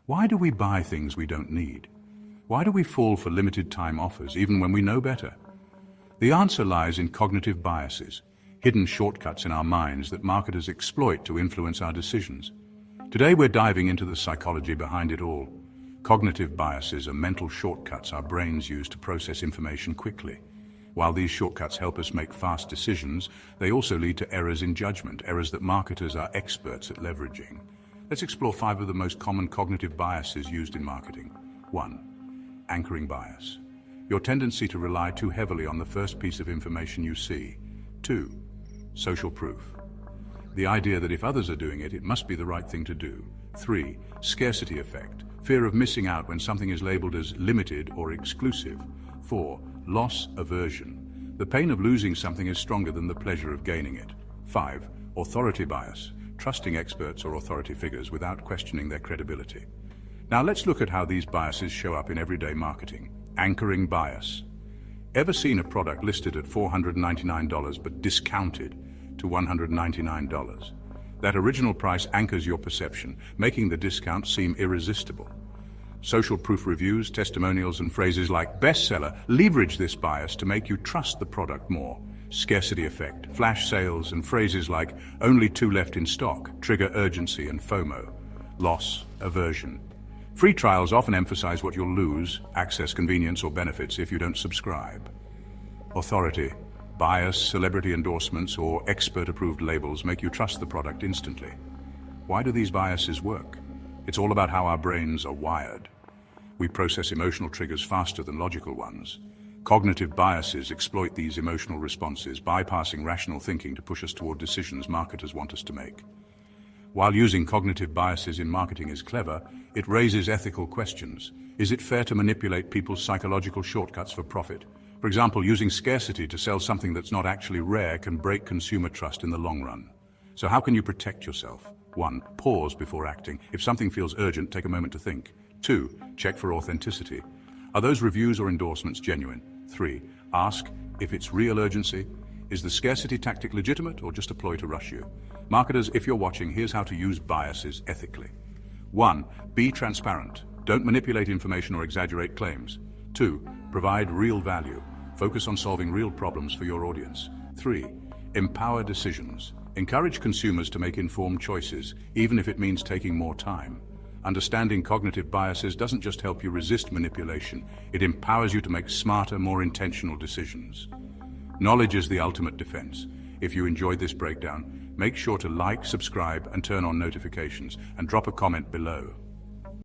Why do we buy things we don't need? Why do we fall for limited time offers even when we know better? The answer lies in cognitive biases, hidden shortcuts in our minds that marketers exploit to influence our decisions. Today we're diving into the psychology behind it all. Cognitive biases are mental shortcuts our brains use to process information quickly. While these shortcuts help us make fast decisions, they also lead to errors in judgment, errors that marketers are experts at leveraging. Let's explore 5 of the most common cognitive biases used in marketing. 1. Anchoring bias. Your tendency to rely too heavily on the first piece of information you see. 2. Social proof. The idea that if others are doing it, it must be the right thing to do. 3. Scarcity effect. Fear of missing out when something is labeled as limited or exclusive. 4. Loss aversion. The pain of losing something is stronger than the pleasure of gaining it. 5. Authority bias. Trusting experts or authority figures without questioning their credibility. Now let's look at how these biases show up in everyday marketing. Anchoring bias. Ever seen a product listed at $499 but discounted to $199? That original price anchors your perception, making the discount seem irresistible. Social proof reviews, testimonials, and phrases like bestseller leverage this bias to make you trust the product more. Scarcity effect, flash sales, and phrases like only 2 left in stock trigger urgency and FOMO. Loss aversion. Free trials often emphasize what you'll lose, access, convenience, or benefits if you don't subscribe. Authority. Bias, celebrity endorsements, or expert-approved labels make you trust the product instantly. Why do these biases work? It's all about how our brains are wired. We process emotional triggers faster than logical ones. Cognitive biases exploit these emotional responses, bypassing rational thinking to push us toward decisions marketers want us to make. While using cognitive biases in marketing is clever, it raises ethical questions. Is it fair to manipulate people's psychological shortcuts for profit? For example, using scarcity to sell something that's not actually rare can break consumer trust in the long run. So how can you protect yourself? 1. Pause before acting. If something feels urgent, take a moment to think. 2. Check for authenticity. Are those reviews or endorsements genuine? 3. Ask if it's real urgency. Is the scarcity tactic legitimate or just a ploy to rush you? Marketers, if you're watching, here's how to use biases ethically. 1. Be transparent. Don't manipulate information or exaggerate claims. 2. Provide real value. Focus on solving real problems for your audience. 3. Empower decisions. Encourage consumers to make informed choices, even if it means taking more time. Understanding cognitive biases doesn't just help you resist manipulation, it empowers you to make smarter, more intentional decisions. Knowledge is the ultimate defense. If you enjoyed this breakdown, make sure to like, subscribe, and turn on notifications, and drop a comment below.